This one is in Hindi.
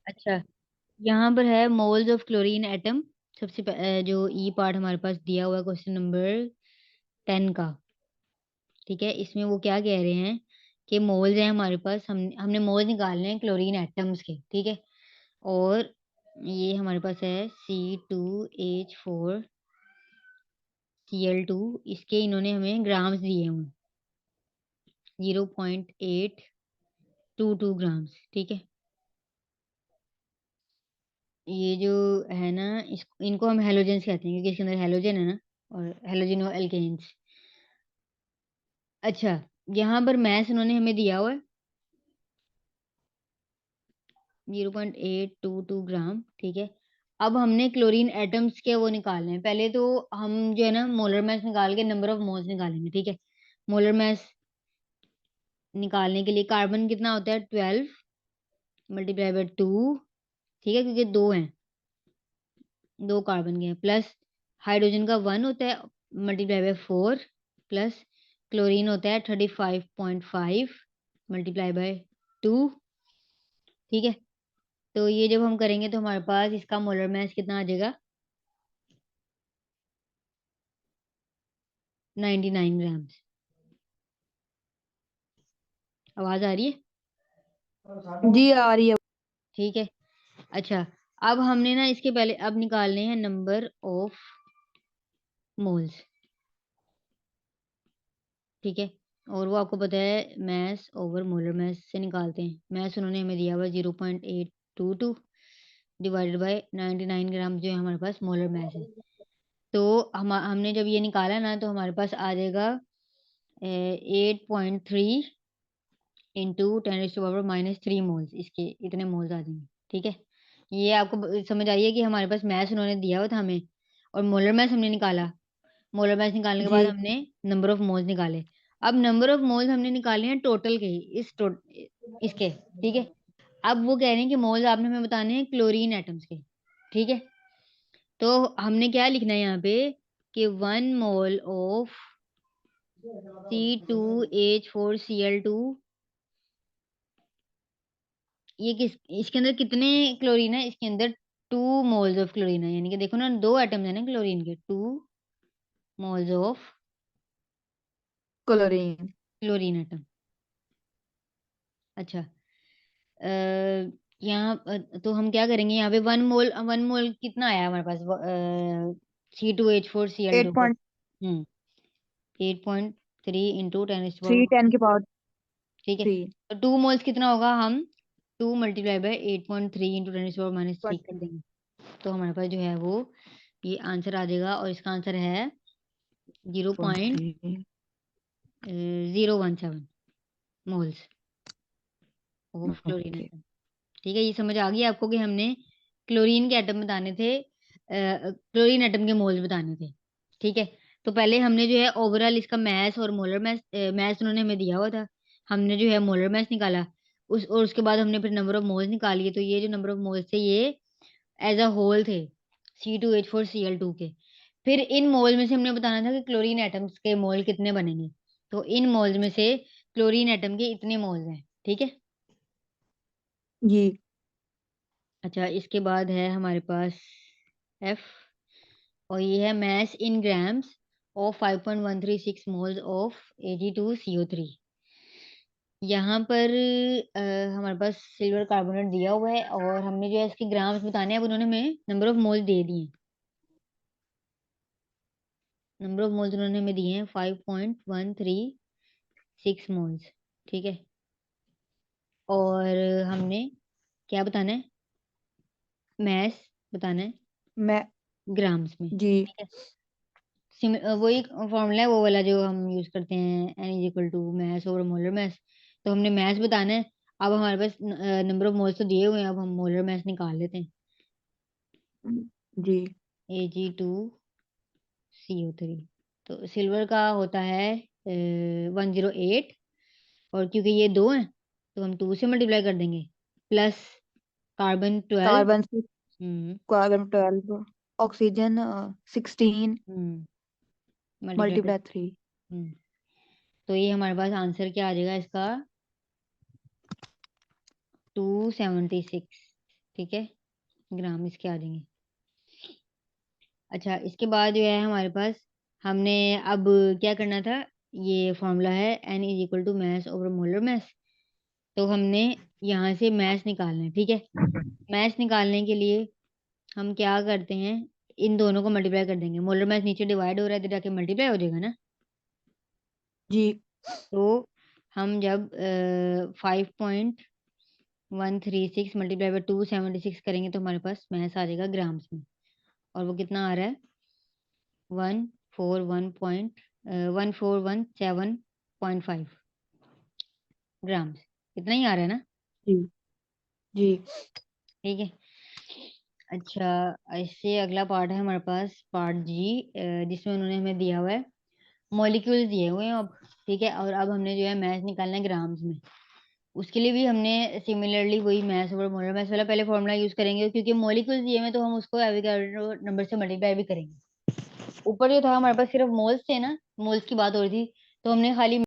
अच्छा, यहाँ पर है मोल्स ऑफ क्लोरीन एटम। जो ई पार्ट हमारे पास दिया हुआ है क्वेश्चन नंबर 10 का। ठीक है, इसमें वो क्या कह रहे हैं कि मोल्स हैं हमारे पास, हमने मोल्स निकालने हैं क्लोरीन एटम्स के। ठीक है, और ये हमारे पास है C2H4Cl2। इसके इन्होंने हमें ग्राम्स दिए हुए 0.822 ग्राम्स। ठीक है, ये जो है ना, इनको हम हेलोजेंस कहते हैं क्योंकि इसके अंदर हेलोजन है ना, और हेलोजिनो एल्केन्स। अच्छा, यहाँ पर मैथ उन्होंने हमें दिया हुआ है 0.822 ग्राम। ठीक है, अब हमने क्लोरीन एटम्स के वो निकालने हैं। पहले तो हम जो है ना मोलर मास निकाल के नंबर ऑफ मोल्स निकालेंगे। ठीक है, मोलर मास निकालने के लिए कार्बन कितना होता है 12 मल्टीप्लाई बाय 2। ठीक है, क्योंकि दो हैं, दो कार्बन के हैं, प्लस हाइड्रोजन का 1 होता है मल्टीप्लाई बाय 4, प्लस क्लोरीन होता है 35.5 मल्टीप्लाई बाय 2। ठीक है, तो ये जब हम करेंगे तो हमारे पास इसका मोलर मास कितना आ जाएगा 99 ग्राम्स। आवाज आ रही है? जी आ रही है। ठीक है, अच्छा, अब हमने ना इसके पहले अब निकालने हैं नंबर ऑफ मोल्स। ठीक है, और वो आपको पता है मैस ओवर मोलर मास से निकालते हैं। मैस उन्होंने हमें दिया हुआ 0.822 डिवाइडेड बाय 99 ग्राम जो है हमारे पास मोलर मास है। तो हमने जब ये निकाला ना तो हमारे पास आ जाएगा 8.3 इंटू 10⁻³ मोल्स। इसके इतने मोल्स आ जाएंगे। ठीक है, ये आपको समझ आई है कि हमारे पास मैस उन्होंने दिया हुआ था हमें, और मोलर मास हमने निकाला। मोलर मास निकालने के बाद जी हमने नंबर ऑफ मोल्स निकाले। अब नंबर ऑफ मोल्स हमने निकाले हैं टोटल के, इसके। ठीक है, अब वो कह रहे हैं कि मोल्स आपने हमें बताने हैं क्लोरीन एटम्स के। ठीक है, तो हमने क्या लिखना है यहाँ पे कि 1 मोल ऑफ C2H4Cl2, ये किस इसके अंदर कितने क्लोरीन है? इसके अंदर 2 मोल्स ऑफ क्लोरीन है, यानी कि देखो ना, दो एटम्स है ना क्लोरीन के, 2 moles of chlorine. Chlorine atom. अच्छा, यहाँ तो हम क्या करेंगे, यहाँ पे 1 मोल कितना आया हमारे पास C2H4Cl2 एट का? पॉइंट 8.3 इंटू 10 थ्री टेन के पावर ठीक है, 3। तो 2 मोल्स कितना होगा? हम 2 मल्टीप्लाई बाय 8.3 इंटू 10⁻³ कर देंगे, तो हमारे पास जो है वो ये आंसर आ जाएगा, और इसका आंसर है 3 0.017 moles of chlorine okay. Atom. ठीक है, ये समझ आ गई आपको कि हमने क्लोरीन के एटम बताने थे, क्लोरीन एटम के मोल्स बताने थे। ठीक है, तो पहले हमने जो है ओवरऑल इसका मैस और मोलर मैस, मैस उन्होंने हमें दिया हुआ था, हमने जो है मोलर मैस निकाला, और उसके बाद हमने फिर नंबर ऑफ मोल्स निकालिए। तो ये जो नंबर ऑफ मोल्स थे ये एज अ होल थे C2H4Cl2 के। फिर इन मोल में से हमने बताना था कि क्लोरीन एटम्स के मोल कितने बनेंगे, तो इन मोल्स में से क्लोरीन एटम के इतने मोल्स हैं। ठीक है, जी अच्छा, इसके बाद है हमारे पास एफ, और ये है mass in grams of 5.136 moles of Ag2CO3। यहाँ पर हमारे पास सिल्वर कार्बोनेट दिया हुआ है, और हमने जो है इसके ग्राम्स बताने हैं। अब उन्होंने हमें नंबर ऑफ मोल्स दे दिए, नंबर ऑफ मोल्स उन्होंने हमें दिए हैं 5.136 मोल्स। ठीक है, और हमने क्या बताना है? मैस बताना है मैं ग्राम्स में। जी ठीक है, वही फॉर्मूला है वो वाला जो हम यूज करते हैं, N=, mass over molar mass. तो हमने मैस बताना है। अब हमारे पास नंबर ऑफ मोल्स तो दिए हुए हैं, अब हम मोलर मैस निकाल लेते हैं। जी Ag2CO3, तो सिल्वर का होता है 108, और क्योंकि ये दो हैं तो हम 2 से मल्टीप्लाई कर देंगे, प्लस कार्बन 12। कार्बन 6, हम्म कार्बन 12, ऑक्सीजन 16 मल्टीप्लाई कर। मल्टीप्लाई 3। हम्म तो ये हमारे पास आंसर क्या आ जाएगा इसका? 276। ठीक है, ग्राम इसके आ जाएंगे। अच्छा, इसके बाद जो है हमारे पास, हमने अब क्या करना था, ये फॉर्मूला है N is equal to mass over molar mass. तो हमने यहाँ से मैस निकालना है, ठीक है। मैस निकालने के लिए हम क्या करते हैं, इन दोनों को मल्टीप्लाई कर देंगे। मोलर मैस नीचे डिवाइड हो रहा है, इधर जाके मल्टीप्लाई हो जाएगा ना। जी तो हम जब 5.136 मल्टीप्लाई बाय 276 करेंगे तो हमारे पास मैस आ जाएगा ग्राम्स में। और वो कितना आ रहा है, 141.1417.5 ग्राम्स, इतना ही आ रहा है ना। जी जी ठीक है। अच्छा, ऐसे अगला पार्ट है हमारे पास, पार्ट जी, जिसमें उन्होंने हमें दिया हुआ है मॉलिक्यूल्स दिए हुए हैं अब। ठीक है, और अब हमने जो है मैस निकालना है ग्राम्स में। उसके लिए भी हमने सिमिलरली वही मैस और मोलर मैस वाला पहले फॉर्मूला यूज करेंगे, क्योंकि मॉलिक्यूल्स दिए हुए हैं तो हम उसको एवोगाड्रो नंबर से मल्टीप्लाई भी करेंगे। ऊपर जो था हमारे पास सिर्फ मोल्स थे ना, मोल्स की बात हो रही थी, तो हमने खाली